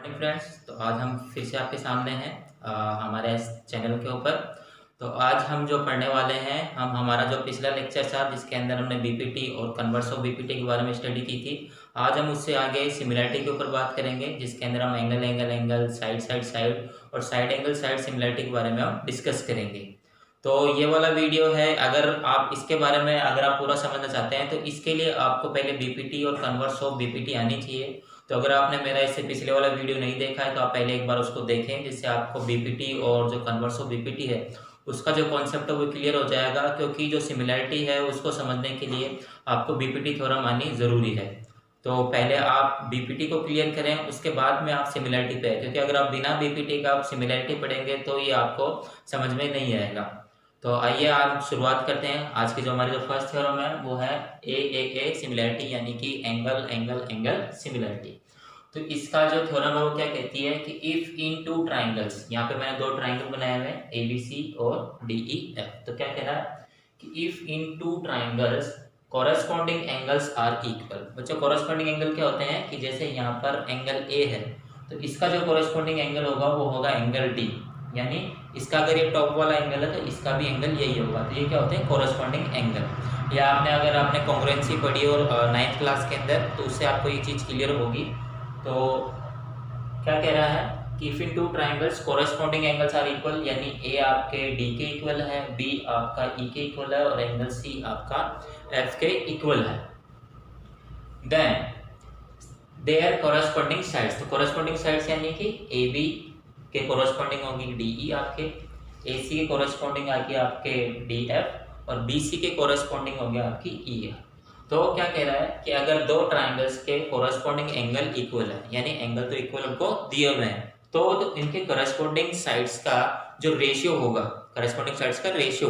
Morning friends. तो आज हम फिर से आपके सामने हैं हमारे इस चैनल के ऊपर। तो आज हम जो पढ़ने वाले हैं, हम हमारा जो पिछला लेक्चर था जिसके अंदर हमने बीपीटी और कन्वर्स ऑफ बीपीटी के बारे में स्टडी की थी, आज हम उससे आगे सिमिलरिटी के ऊपर बात करेंगे, जिसके अंदर हम angle angle angle side side side और साइड एंगल साइड सिमिलरिटी के बारे में हम डिस्कस करेंगे। तो ये वाला वीडियो है, अगर आप इसके बारे में अगर आप पूरा समझना चाहते हैं तो इसके लिए आपको पहले बीपीटी और कन्वर्स ऑफ बीपीटी आनी चाहिए। तो अगर आपने मेरा इससे पिछले वाला वीडियो नहीं देखा है तो आप पहले एक बार उसको देखें, जिससे आपको बीपीटी और जो कन्वर्स ऑफ बीपीटी है उसका जो कॉन्सेप्ट है वो क्लियर हो जाएगा, क्योंकि जो सिमिलरिटी है उसको समझने के लिए आपको बीपीटी थ्योरम आनी ज़रूरी है। तो पहले आप बीपीटी को क्लियर करें, उसके बाद में आप सिमिलरिटी पे, क्योंकि अगर आप बिना बीपीटी का आप सिमिलरिटी पढ़ेंगे तो ये आपको समझ में नहीं आएगा। तो आइए आप शुरुआत करते हैं। आज की जो हमारी जो फर्स्ट थ्योरम है वो है ए सिमिलरिटी, यानी कि एंगल एंगल एंगल सिमिलरिटी। तो इसका जो थ्योरम है वो क्या कहती है कि इफ इन टू ट्राइंगल्स, यहाँ पे मैंने दो ट्राइंगल बनाए हुए हैं ए बी सी और डी ई एफ। तो क्या कह रहा है कि if in two triangles corresponding angles are equal. बच्चों, कॉरेस्पॉन्डिंग एंगल क्या होते हैं कि जैसे यहाँ पर एंगल ए है तो इसका जो कॉरेस्पॉन्डिंग एंगल होगा वो होगा एंगल डी, यानी इसका अगर ये टॉप वाला एंगल है तो इसका भी एंगल यही होगा। तो ये क्या होते हैं कॉरेस्पॉन्डिंग एंगल। या आपने अगर आपने कॉन्ग्रुएंसी पढ़ी और 9th क्लास के अंदर, तो उससे आपको ये चीज़ क्लियर होगी। तो क्या कह रहा है कि if in two triangles corresponding angles are equal, यानी ए आपके डी के इक्वल है, बी आपका ई के इक्वल है और एंगल सी आपका एफ के इक्वल है, देन देयर कॉरेस्पॉन्डिंग साइड्स। तो कॉरेस्पॉन्डिंग साइड्स यानी कि ए बी के कॉरेस्पॉन्डिंग होगी डी ई आपके, ए सी के कॉरेस्पॉन्डिंग आगे आपके डी एफ और बी सी के कॉरेस्पॉन्डिंग होगी आपकी ई एफ। तो क्या कह रहा है कि अगर दो ट्राइंगल्स के कॉरेस्पॉन्डिंग एंगल इक्वल है, यानी एंगल तो इक्वल उनको दिए हुए हैं, तो इनके कॉरेस्पॉन्डिंग साइड्स का जो रेशियो होगा, कॉरेस्पॉन्डिंग साइड्स का रेशियो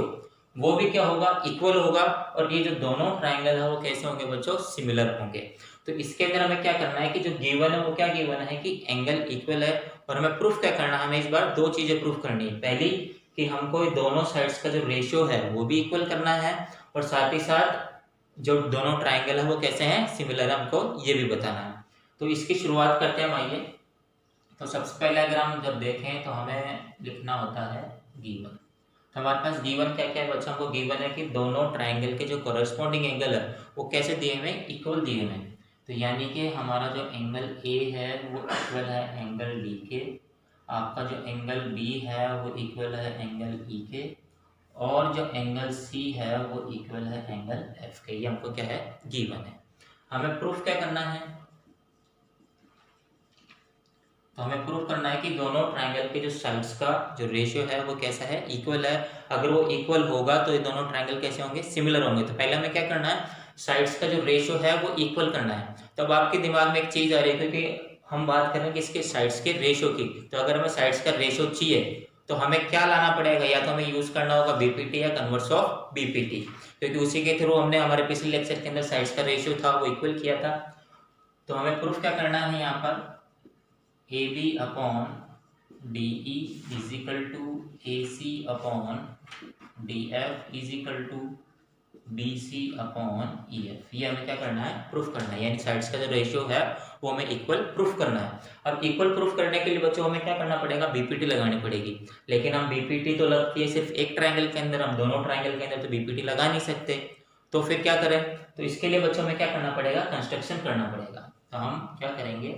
वो भी क्या होगा, इक्वल होगा। और ये जो दोनों ट्राइंगल है वो कैसे होंगे बच्चों, सिमिलर होंगे। तो इसके अंदर हमें क्या करना है कि जो गिवन है वो क्या गिवन है कि एंगल इक्वल है, और हमें प्रूफ क्या करना है, हमें इस बार दो चीजें प्रूफ करनी है। पहली कि हमको दोनों साइड्स का जो रेशियो है वो भी इक्वल करना है, और साथ ही साथ जो दोनों ट्राइंगल है वो कैसे हैं, सिमिलर है, हमको ये भी बताना है। तो इसकी शुरुआत करते हैं हम, आइए। तो सबसे पहले अगर हम जब देखें तो हमें लिखना होता है गिवन। तो हमारे पास गिवन क्या क्या है बच्चों, हमको गिवन है कि दोनों ट्राइंगल के जो कॉरेस्पॉन्डिंग एंगल है वो कैसे दिए हुए, इक्वल दिए हुए हैं। तो यानी कि हमारा जो एंगल ए है वो इक्वल है एंगल डी के, आपका जो एंगल बी है वो इक्वल है एंगल ई के, और जो एंगल सी है वो इक्वल है एंगल एफ के। ये हमको क्या है, गिवन है। हमें प्रूफ क्या करना है, तो हमें प्रूफ करना है कि दोनों ट्राइंगल के जो साइड्स का जो रेशियो है वो कैसा है, इक्वल है। अगर वो इक्वल होगा तो ये दोनों ट्राइंगल कैसे होंगे, सिमिलर होंगे। तो पहले हमें क्या करना है, साइड्स का जो रेशियो है वो इक्वल करना है। तो अब आपके दिमाग में एक चीज आ रही है, क्योंकि हम बात करेंगे इसके साइड्स के रेशियो की, तो अगर हमें साइड्स का रेशियो चाहिए तो हमें क्या लाना पड़ेगा, या तो हमें यूज करना होगा बीपीटी या कन्वर्स ऑफ बीपीटी, क्योंकि उसी के थ्रू हमने हमारे पिछले लेक्चर के अंदर साइड्स का रेशियो था वो इक्वल किया था। तो हमें प्रूफ क्या करना है, यहाँ पर A B upon D E is equal to A C upon D F is equal to B C upon E F. ये हमें क्या करना है, प्रूफ करना है, यानी साइड्स का जो रेशियो है वो हमें इक्वल प्रूफ करना है। अब इक्वल प्रूफ करने के लिए बच्चों हमें क्या करना पड़ेगा, बीपीटी लगानी पड़ेगी। लेकिन हम बीपीटी तो लगती है सिर्फ एक ट्राइंगल के अंदर, हम दोनों ट्राइंगल के अंदर तो बीपीटी लगा नहीं सकते। तो फिर क्या करें, तो इसके लिए बच्चों में क्या करना पड़ेगा, कंस्ट्रक्शन करना पड़ेगा। तो हम क्या करेंगे,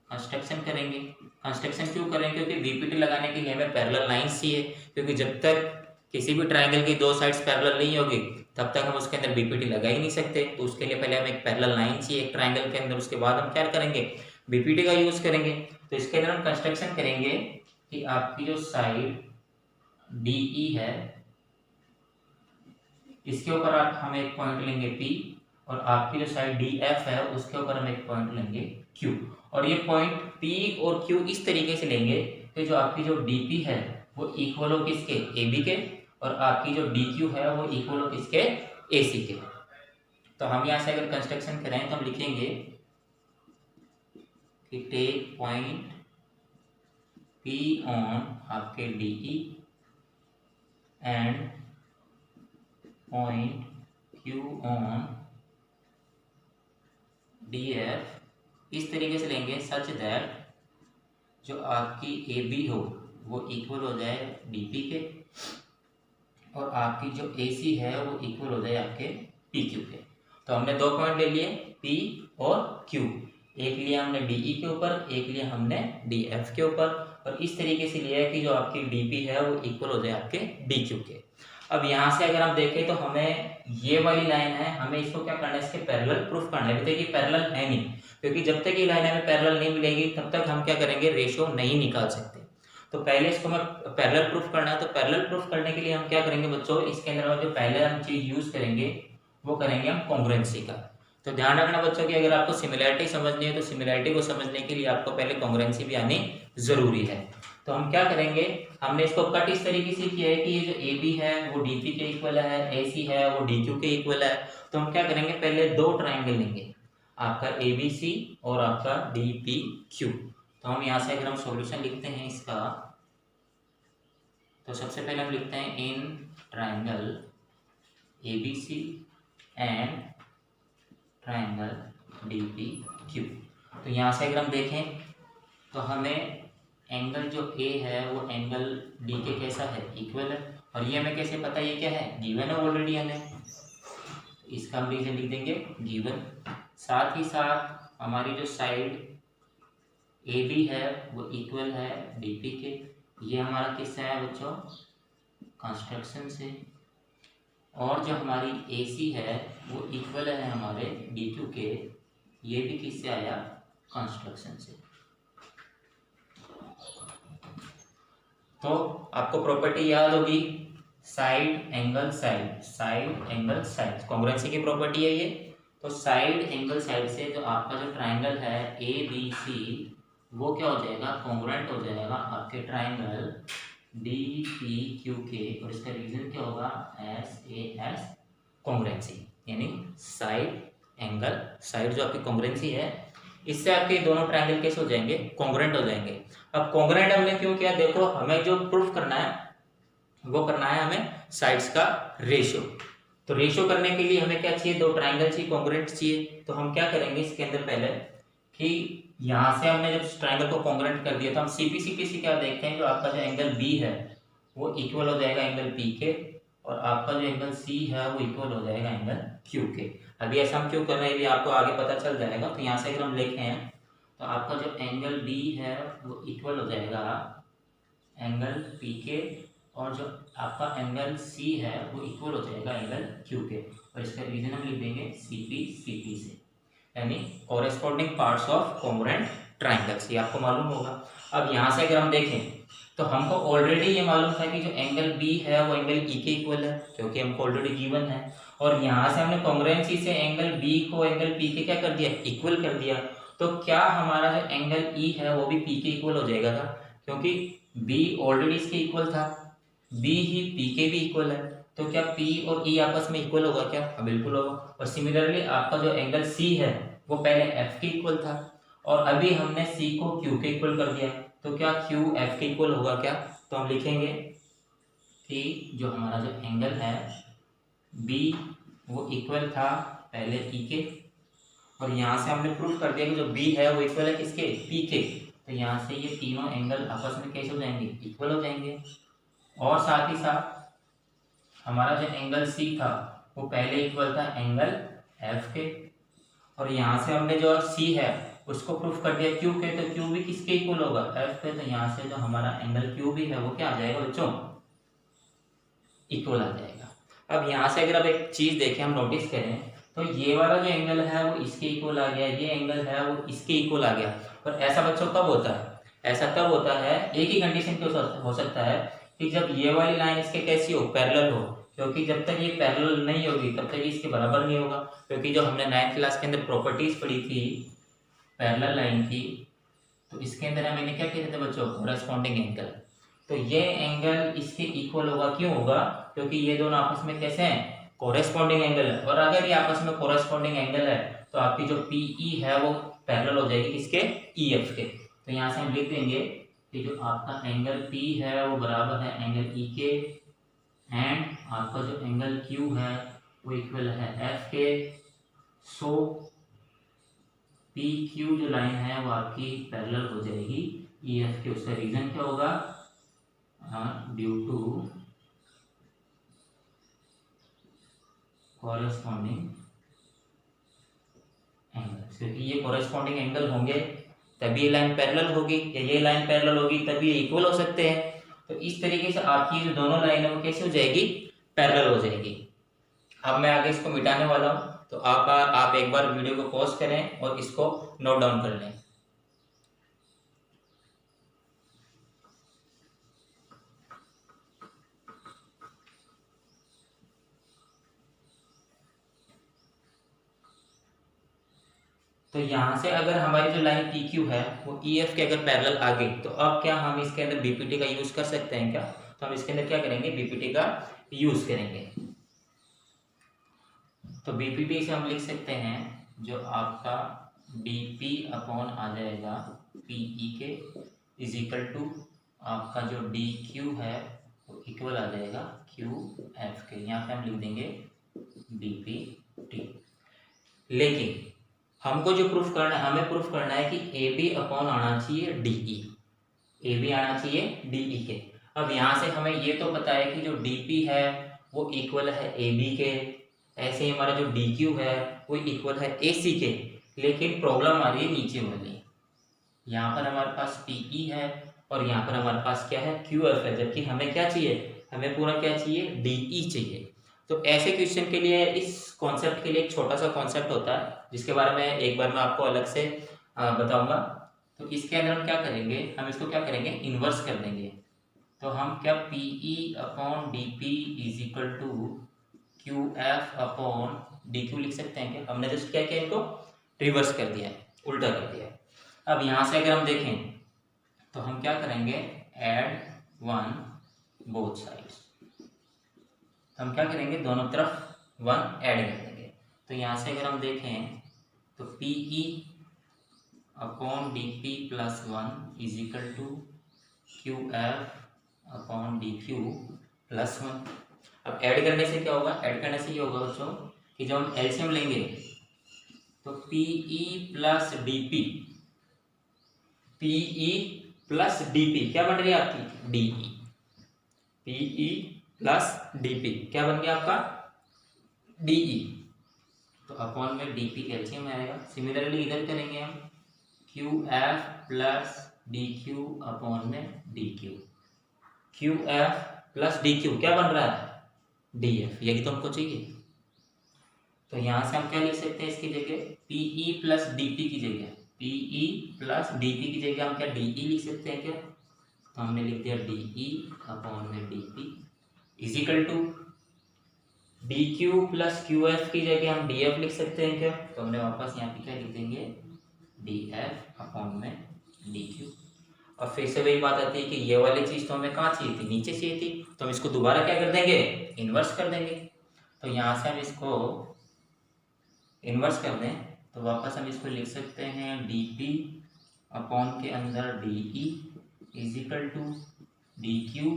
कंस्ट्रक्शन करेंगे। कंस्ट्रक्शन क्यों करें, क्योंकि बीपीटी लगाने के लिए हमें पैरेलल लाइंस चाहिए, क्योंकि जब तक किसी भी ट्राइंगल की दो साइड्स पैरेलल नहीं होगी तब तक हम उसके अंदर बीपीटी लगा ही नहीं सकते। तो उसके लिए पहले हमें एक पैरेलल लाइन चाहिए एक ट्राइंगल के अंदर, उसके बाद हम क्या करेंगे, बीपीटी का यूज करेंगे। तो इसके अंदर हम कंस्ट्रक्शन करेंगे कि आपकी जो साइड डीई है इसके ऊपर आप हम एक पॉइंट लेंगे P, और आपकी जो साइड DF है उसके ऊपर हम एक पॉइंट लेंगे Q। और ये पॉइंट P और Q इस तरीके से लेंगे कि जो आपकी जो DP है वो इक्वल हो किसके, AB के, और आपकी जो DQ है वो इक्वल हो किसके, AC के। तो हम यहाँ से अगर कंस्ट्रक्शन करें तो हम लिखेंगे कि टेक पॉइंट P ऑन आपके DE and point Q on DF इस तरीके से लेंगे, सच दैट जो आपकी ए बी हो वो इक्वल हो जाए डी पी के, और आपकी जो ए सी है वो इक्वल हो जाए आपके पी क्यू के। तो हमने दो पॉइंट ले लिए, पी और क्यू। एक लिया हमने डी ई के ऊपर, एक लिया हमने डी एफ के ऊपर, और इस तरीके से लिया है कि जो आपकी डी पी है वो इक्वल हो जाए आपके डी क्यू के। अब यहाँ से अगर हम देखें तो हमें ये वाली लाइन है, हमें इसको क्या करना है, इसके पैरेलल प्रूफ करना है। देखिए पैरेलल है नहीं, क्योंकि जब तक ये लाइन हमें पैरेलल नहीं मिलेगी तब तक हम क्या करेंगे, रेशियो नहीं निकाल सकते। तो पहले इसको हमें पैरेलल प्रूफ करना है। तो पैरेलल प्रूफ करने के लिए हम क्या करेंगे बच्चों, इसके अंदर जो पहले हम चीज यूज करेंगे वो करेंगे हम कॉन्ग्रुएंसी का। तो ध्यान रखना बच्चों कि अगर आपको सिमिलैरिटी समझनी है तो सिमिलैरिटी को समझने के लिए आपको पहले कॉन्ग्रुएंसी भी आनी जरूरी है। तो हम क्या करेंगे, हमने इसको कट इस तरीके से किया है कि ये जो ए बी है वो डी पी के इक्वल है, ए सी है वो डी क्यू के इक्वल है। तो हम क्या करेंगे, पहले दो ट्राइंगल लेंगे, आपका ए बी सी और आपका डी पी क्यू। तो हम यहाँ से अगर हम सॉल्यूशन लिखते हैं इसका, तो सबसे पहले हम लिखते हैं in triangle A B C and triangle D P Q. तो यहाँ से अगर हम देखें तो हमें एंगल जो ए है वो एंगल डी के कैसा है, इक्वल है। और ये हमें कैसे पता ये क्या है, गिवन है ऑलरेडी हमें, इसका हम रीजन लिख देंगे गिवन। साथ ही साथ हमारी जो साइड ए बी है वो इक्वल है डी पी के। ये हमारा किससे है बच्चों, कंस्ट्रक्शन से। और जो हमारी ए सी है वो इक्वल है हमारे डी क्यू के, ये भी किससे आया, कंस्ट्रक्शन से। तो आपको प्रॉपर्टी याद होगी, side angle side, side angle side, congruency की प्रॉपर्टी है ये। तो साइड एंगल साइड से जो आपका जो ट्राइंगल है ए बी सी वो क्या हो जाएगा, कॉन्ग्रुएंट हो जाएगा आपके ट्राइंगल डी पी क्यू के। और इसका रीजन क्या होगा, एस ए एस कॉन्ग्रुएंसी, यानी साइड एंगल साइड जो आपकी कॉन्ग्रुएंसी है, इससे आपके दोनों ट्राइंगल कैसे हो जाएंगे, कॉन्ग्रुएंट हो जाएंगे। अब कॉन्ग्रुएंट हमने क्यों किया, देखो हमें जो प्रूफ करना है वो करना है हमें साइड्स का रेशियो। तो रेशियो करने के लिए हमें क्या चाहिए, दो ट्राइंगल चाहिए, कॉन्ग्रुएंट चाहिए। तो हम क्या करेंगे इसके अंदर पहले कि यहाँ से हमने जब ट्राइंगल को कॉन्ग्रुएंट कर दिया तो हम सीपी से क्या देखते हैं, जो आपका जो एंगल बी है वो इक्वल हो जाएगा एंगल पी के, और आपका जो एंगल सी है वो इक्वल हो जाएगा एंगल क्यू के। अभी ऐसा हम क्यों कर रहे हैं ये आपको आगे पता चल जाएगा। तो यहाँ से अगर हम लिखें तो आपका जो एंगल डी है वो इक्वल हो जाएगा एंगल पी के, और जो आपका एंगल सी है वो इक्वल हो जाएगा एंगल क्यू के। और इसका रीजन हम लिख देंगे सीपी से, यानी corresponding parts of congruent triangles, ये आपको मालूम होगा। अब यहाँ से अगर हम देखें तो हमको ऑलरेडी ये मालूम था कि जो एंगल बी है वो एंगल ई के इक्वल है, क्योंकि हमको ऑलरेडी गिवन है। और यहाँ से हमने कॉन्ग्रुएंसी से एंगल बी को एंगल पी के क्या कर दिया, इक्वल कर दिया। तो क्या हमारा जो एंगल ई है वो भी पी के इक्वल हो जाएगा था, क्योंकि बी ऑलरेडी इसके इक्वल था, बी ही पी के भी इक्वल है। तो क्या पी और ई आपस में इक्वल होगा क्या, बिल्कुल होगा। और सिमिलरली आपका जो एंगल सी है वो पहले एफ के इक्वल था, और अभी हमने सी को क्यू के इक्वल कर दिया। तो क्या क्यू एफ के इक्वल होगा क्या, तो हम लिखेंगे कि जो हमारा जो एंगल है बी वो इक्वल था पहले ई के, और यहाँ से हमने प्रूफ कर दिया कि जो बी है वो इक्वल है किसके, पी के। तो यहाँ से ये तीनों एंगल आपस में कैसे हो जाएंगे, इक्वल हो जाएंगे। और साथ ही साथ हमारा जो एंगल सी था वो पहले इक्वल था एंगल एफ के, और यहाँ से हमने जो सी है उसको प्रूफ कर दिया क्यू के। तो क्यू भी किसके इक्वल होगा, एफ के। तो यहाँ से जो हमारा एंगल क्यू भी है वो क्या आ जाएगा बच्चों, इक्वल आ जाएगा। अब यहाँ से अगर आप एक चीज देखें, हम नोटिस करें तो ये वाला जो एंगल है वो इसके इक्वल आ गया, ये एंगल है वो इसके इक्वल आ गया। और ऐसा बच्चों कब होता है, ऐसा तब होता है, एक ही कंडीशन पे हो सकता है कि जब ये वाली लाइन इसके कैसी हो, पैरेलल हो। क्योंकि जब तक ये पैरेलल नहीं होगी तब तक ये इसके बराबर नहीं होगा। क्योंकि जो हमने 9th क्लास के अंदर प्रॉपर्टीज पढ़ी थी पैरेलल लाइन की, तो इसके अंदर हमने क्या कहते थे बच्चों, कोरेस्पॉन्डिंग एंगल। तो ये एंगल इसके इक्वल होगा, क्यों होगा, क्योंकि ये दोनों आपस में कैसे हैं, कोरेस्पॉन्डिंग एंगल है। और अगर ये आपस में कोरेस्पॉन्डिंग एंगल है तो आपकी जो पीई है वो पैरेलल हो जाएगी किसके, ईएफ के। तो यहाँ से हम लिख देंगे कि जो आपका एंगल पी है वो बराबर है एंगल ई के, एंड आपका जो एंगल क्यू है वो इक्वल है एफ के। सो पी क्यू जो लाइन है वो आपकी पैरेलल हो जाएगी ई एफ के। उसका रीजन क्या होगा? ड्यू टू कॉरेस्पॉन्डिंग एंगल, क्योंकि ये कॉरेस्पॉन्डिंग एंगल होंगे तभी ये लाइन पैरेलल होगी, या ये लाइन पैरेलल होगी तभी ये इक्वल हो सकते हैं। तो इस तरीके से आपकी जो दोनों लाइन है वो कैसे हो जाएगी? पैरेलल हो जाएगी। अब मैं आगे इसको मिटाने वाला हूँ, तो आप एक बार वीडियो को पॉज करें और इसको नोट डाउन कर लें। तो यहाँ से अगर हमारी जो लाइन पी क्यू है वो ई एफ के अगर पैरेलल आ गई, तो अब क्या हम इसके अंदर बीपीटी का यूज कर सकते हैं क्या? तो हम इसके अंदर क्या करेंगे? बीपीटी का यूज करेंगे। तो बीपीटी से हम लिख सकते हैं जो आपका डीपी अपॉन आ जाएगा पीई के इज इक्वल टू आपका जो डी क्यू है वो इक्वल आ जाएगा क्यू एफ के। यहाँ पे हम लिख देंगे डीपी टी। लेकिन हमको जो प्रूफ करना है, हमें प्रूफ करना है कि ए बी अपॉन आना चाहिए डीई, ए बी आना चाहिए डीई के। अब यहाँ से हमें ये तो पता है कि जो डीपी है वो इक्वल है ए बी के, ऐसे ही हमारा जो डी क्यू है वो इक्वल है ए सी के। लेकिन प्रॉब्लम आ रही है नीचे वाली, यहाँ पर हमारे पास पीई है और यहाँ पर हमारे पास क्या है? क्यू एफ है, जबकि हमें क्या चाहिए? हमें पूरा क्या चाहिए? डीई चाहिए। तो ऐसे क्वेश्चन के लिए इस कॉन्सेप्ट के लिए एक छोटा सा कॉन्सेप्ट होता है जिसके बारे में एक बार मैं आपको अलग से बताऊंगा। तो इसके अंदर हम क्या करेंगे? हम इसको क्या करेंगे? इन्वर्स कर देंगे। तो हम क्या PE upon D P is equal to Q F upon D Q लिख सकते हैं क्या? हमने जस्ट क्या किया? इनको रिवर्स कर दिया है, उल्टा कर दिया है। अब यहाँ से अगर हम देखें तो हम क्या करेंगे? Add one both sides. हम क्या करेंगे? दोनों तरफ वन ऐड कर देंगे। तो यहाँ से अगर हम देखें तो P E upon D P plus one is equal to Q F upon D Q plus one. अब ऐड करने से क्या होगा? ऐड करने से ये होगा बच्चों कि जब हम एलसीएम लेंगे तो P E plus D P, P E plus D P क्या बन रही है आपकी? D E. P E plus DP क्या बन गया आपका? डीई। तो अपॉन में डीपी एलसीएम आएगा। सिमिलरली इधर करेंगे हम q f plus d Q upon में d q. Q f plus d q क्या बन रहा है? D f. यही तो हमको चाहिए। तो यहाँ से हम क्या लिख सकते हैं इसकी जगह? पीई प्लस डीपी की जगह, पीई प्लस डीपी की जगह हम क्या डीई लिख सकते हैं क्या? तो हमने लिख दिया डीई अपॉन में DP is equal to D Q plus Q F की जगह हम डी एफ लिख सकते हैं क्या? तो हमने वापस यहाँ पे क्या लिख देंगे? डी एफ अपॉन में डी क्यू। और फिर से वही बात आती है कि ये वाली चीज़ तो हमें कहाँ चाहिए थी? नीचे चाहिए थी। तो हम इसको दोबारा क्या कर देंगे? इन्वर्स कर देंगे। तो यहाँ से हम इसको इन्वर्स कर दें तो वापस हम इसको लिख सकते हैं डी पी अपॉन के अंदर D E is equal to D Q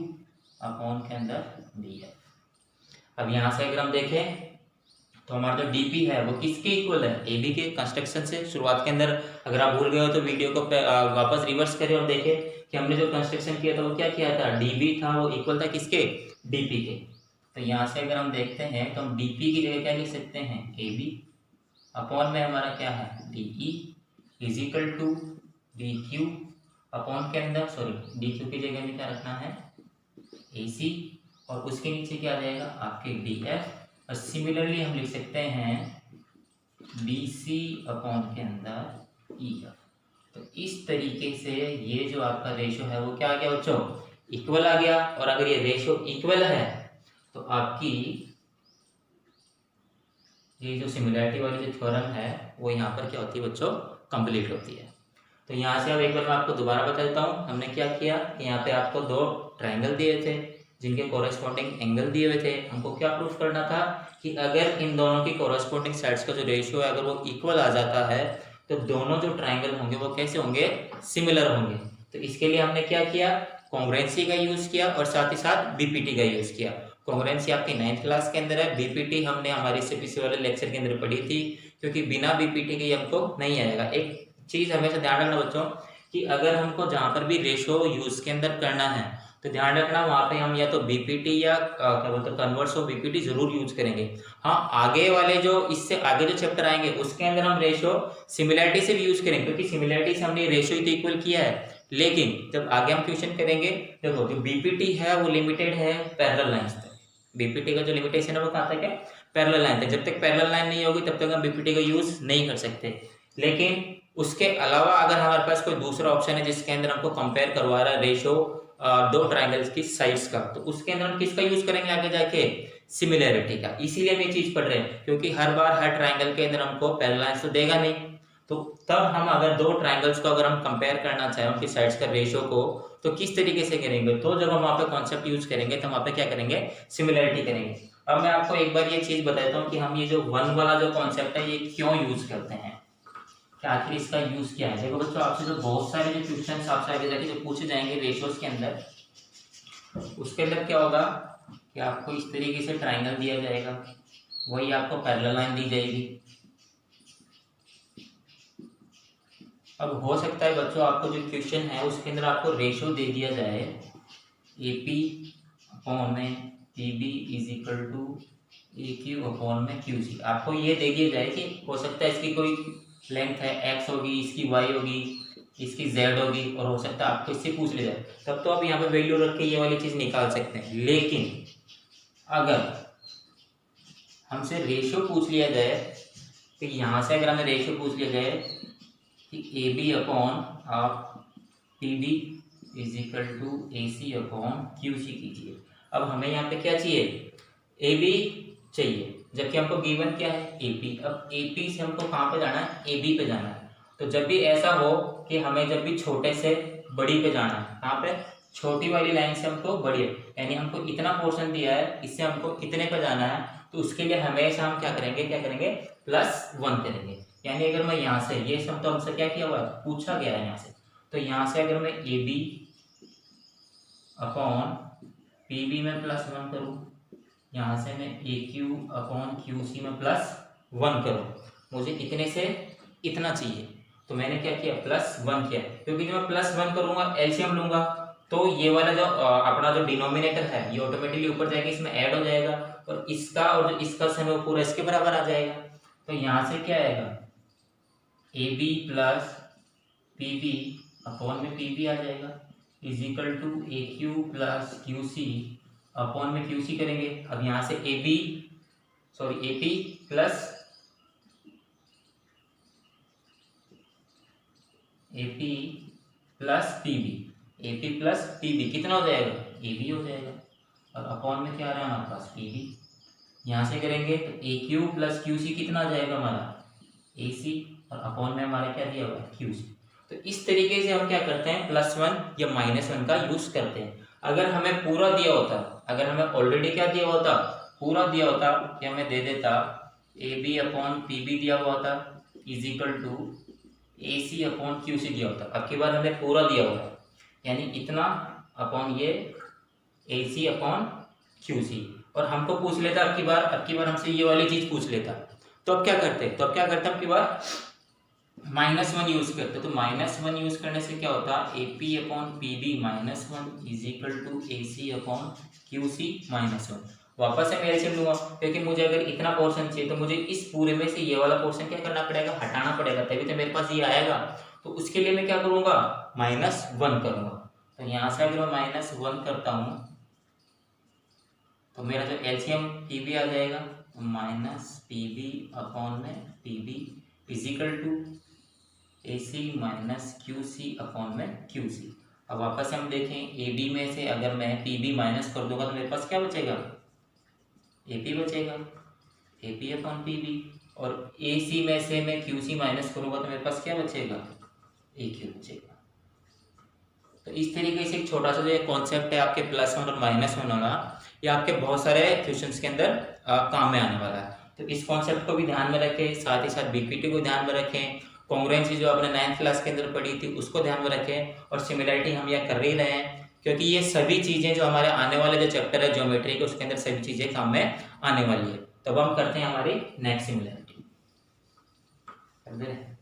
upon के अंदर डी एफ। अब यहाँ से अगर हम देखें तो हमारा जो डीपी है वो किसके इक्वल है? ए बी के। कंस्ट्रक्शन से शुरुआत के अंदर अगर आप भूल गए हो तो वीडियो को वापस रिवर्स करें और देखें कि हमने जो कंस्ट्रक्शन किया था वो क्या किया था? डीबी था, वो इक्वल था किसके? डीपी के। तो यहाँ से अगर हम देखते हैं तो हम डीपी की जगह क्या लिख सकते हैं? ए बी अपॉन में हमारा क्या है? DE is equal to D Q upon के अंदर डी क्यू की जगह में क्या रखना है? ए सी। और उसके नीचे क्या आ जाएगा? आपके डी एफ। और सिमिलरली हम लिख सकते हैं डी सी अपॉन के अंदर ई एफ। तो इस तरीके से ये जो आपका रेशो है वो क्या आ गया बच्चों? इक्वल आ गया। और अगर ये रेशो इक्वल है तो आपकी ये जो सिमिलरिटी वाली जो थ्योरम है वो यहाँ पर क्या होती है बच्चों? कंप्लीट होती है। तो यहाँ से अब एक बार मैं आपको दोबारा बता देता हूँ हमने क्या किया कि यहाँ पे आपको दो ट्रायंगल दिए थे जिनके कोरेस्पॉन्डिंग एंगल दिए हुए थे। हमको क्या प्रूफ करना था कि अगर इन दोनों की कोरेस्पॉन्डिंग साइड्स का जो रेशियो है अगर वो इक्वल आ जाता है तो दोनों जो ट्रायंगल होंगे वो कैसे होंगे? सिमिलर होंगे। तो इसके लिए हमने क्या किया? कॉन्ग्रुएंसी का यूज किया और साथ ही साथ बीपीटी का यूज किया। कॉन्ग्रुएंसी आपकी 9th क्लास के अंदर है, बीपीटी हमने हमारे इससे पिछले वाले लेक्चर के अंदर पढ़ी थी क्योंकि बिना बीपीटी के हमको नहीं आएगा। एक चीज़ हमेशा ध्यान रखना बच्चों कि अगर हमको जहाँ पर भी रेशो यूज़ के अंदर करना है तो ध्यान रखना वहाँ पे हम या तो बीपीटी या क्या बोलते हैं कन्वर्स ऑफ बीपीटी जरूर यूज करेंगे। हाँ, आगे वाले जो इससे आगे जो चैप्टर आएंगे उसके अंदर हम रेशो सिमिलैरिटी से भी यूज करेंगे, क्योंकि सिमिलैरिटी से हमने रेशो ही तो इक्वल किया है। लेकिन जब आगे हम क्वेश्चन करेंगे, देखो जो बीपीटी है वो लिमिटेड है पैरेलल लाइंस तक। बीपीटी का जो लिमिटेशन है वो कहाँ तक है? पैरेलल लाइन तक। जब तक पैरेलल लाइन नहीं होगी तब तक हम बीपीटी का यूज नहीं कर सकते। लेकिन उसके अलावा अगर हमारे पास कोई दूसरा ऑप्शन है जिसके अंदर हमको कंपेयर करवा रहा है रेशो दो ट्राइंगल्स की साइड्स का, तो उसके अंदर हम किसका यूज करेंगे आगे जाके? सिमिलैरिटी का। इसीलिए हम ये चीज पढ़ रहे हैं, क्योंकि हर बार हर ट्राइंगल के अंदर हमको पैरेलल लाइंस तो देगा नहीं। तो तब हम अगर दो ट्राइंगल्स को अगर हम कंपेयर करना चाहें उनकी साइड्स का रेशो को, तो किस तरीके से करेंगे? तो जब हम वहाँ पे कॉन्सेप्ट यूज करेंगे तो वहाँ पे क्या करेंगे? सिमिलैरिटी करेंगे। अब मैं आपको एक बार ये चीज बताता हूँ कि हम ये जो वन वाला जो कॉन्सेप्ट है ये क्यों यूज करते हैं, कि आखिर इसका यूज क्या है। देखो बच्चों, आपसे जो बहुत सारे जो क्वेश्चन आपसे आगे जाके जो पूछे जाएंगे रेशियोज के अंदर, उसके अंदर क्या होगा कि आपको इस तरीके से ट्राइंगल दिया जाएगा, वही आपको पैरेलल लाइन दी जाएगी। अब हो सकता है बच्चों आपको जो क्वेश्चन है उसके अंदर आपको रेशियो दे दिया जाए AP अपॉन में PB is equal to AQ upon में QC। आपको ये दे दिया जाए कि हो सकता है इसकी कोई लेंथ है X होगी, इसकी Y होगी, इसकी Z होगी, और हो सकता है आपको इससे पूछ ले जाए, तब तो आप यहाँ पे वैल्यू रख के ये वाली चीज निकाल सकते हैं। लेकिन अगर हमसे रेशियो पूछ लिया जाए, तो यहाँ से अगर हमें रेशियो पूछ लिया जाए कि AB अपॉन आप PB is equal to AC upon QC कीजिए। अब हमें यहाँ पे क्या चाहिए? AB चाहिए, जबकि हमको गिवन क्या है? AP। अब AP से हमको कहाँ पे जाना है? AB पे जाना है। तो जब भी ऐसा हो कि हमें जब भी छोटे से बड़ी पे जाना है, कहाँ पे? छोटी वाली लाइन से हमको बड़ी, यानी हमको इतना पोर्शन दिया है, इससे हमको इतने पे जाना है, तो उसके लिए हमेशा हम क्या करेंगे +1 करेंगे। यानी अगर मैं यहाँ से, ये सब तो हमसे क्या किया हुआ है? पूछा गया है यहाँ से, तो यहाँ से अगर मैं AB अपॉन PB में +1 करूँ, यहाँ से मैं AQ अपॉन QC में +1 करूँ, मुझे इतने से इतना चाहिए, तो मैंने क्या किया? +1 किया। क्योंकि जब मैं +1 करूँगा, एलसीएम लूंगा, तो ये वाला जो अपना जो डिनोमिनेटर है ये ऑटोमेटिकली ऊपर जाएगा, इसमें ऐड हो जाएगा, और इसका और जो इसका सम है वो पूरा इसके बराबर आ जाएगा। तो यहाँ से क्या आएगा? AB प्लस PB अपॉन में PB आ जाएगा is equal to AQ plus QC upon में QC करेंगे। अब यहाँ से AP plus AP plus PB कितना हो जाएगा? AB हो जाएगा, और अपॉन में क्या आ रहा है हमारे पास? PB। यहाँ से करेंगे तो AQ प्लस QC कितना आ जाएगा हमारा? AC, और अपॉन में हमारा क्या दिया हुआ है? QC। तो इस तरीके से हम क्या करते हैं? +1 या -1 का यूज करते हैं। अगर हमें पूरा दिया होता, अगर हमें ऑलरेडी क्या दिया होता? पूरा दिया होता, कि हमें दे देता AB अपॉन PB दिया हुआ था is equal to AC upon QC दिया होता। अब की बार हमें पूरा दिया हुआ है, यानी इतना अपॉन ये AC अपॉन QC, और हमको पूछ लेता अब की बार हमसे ये वाली चीज पूछ लेता, तो अब क्या करते? अब की बार -1 यूज करते। तो -1 यूज करने से क्या होता? AP upon PB -1 is equal to AC upon QC -1। वापस से मैं एलसीएम लूंगा, क्योंकि मुझे अगर इतना पोर्शन चाहिए तो मुझे इस पूरे में से ये वाला पोर्शन क्या करना पड़ेगा? हटाना पड़ेगा, तभी तो मेरे पास ये आएगा। तो उसके लिए मैं क्या करूंगा? -1 करूंगा। तो यहाँ से अगर मैं -1 करता हूँ तो मेरा जो एलसीएम PB आ जाएगा, तो -PB अपॉन में PB is equal to AC minus QC upon में QC। अब वापस से हम देखें, AB में से अगर मैं PB माइनस कर दूंगा तो मेरे पास क्या बचेगा? AP बचेगा, AP अपॉन PB। और AC में से मैं QC माइनस करूंगा तो मेरे पास क्या बचेगा? AQ बचेगा। तो इस तरीके से एक छोटा सा जो कॉन्सेप्ट है आपके +1 और -1 होना, ये आपके बहुत सारे क्वेश्चंस के अंदर काम में आने वाला है। तो इस कॉन्सेप्ट को भी ध्यान में रखें, साथ ही साथ BPT को ध्यान में रखें, कॉन्ग्रुएंसी जो आपने 9th क्लास के अंदर पढ़ी थी उसको ध्यान में रखें, और सिमिलैरिटी हम यह कर ही रहे हैं, क्योंकि ये सभी चीज़ें जो हमारे आने वाले जो चैप्टर है ज्योमेट्री के, उसके अंदर सभी चीज़ें काम में आने वाली है। तब हम करते हैं हमारी नेक्स्ट सिमिलैरिटी। कर दे।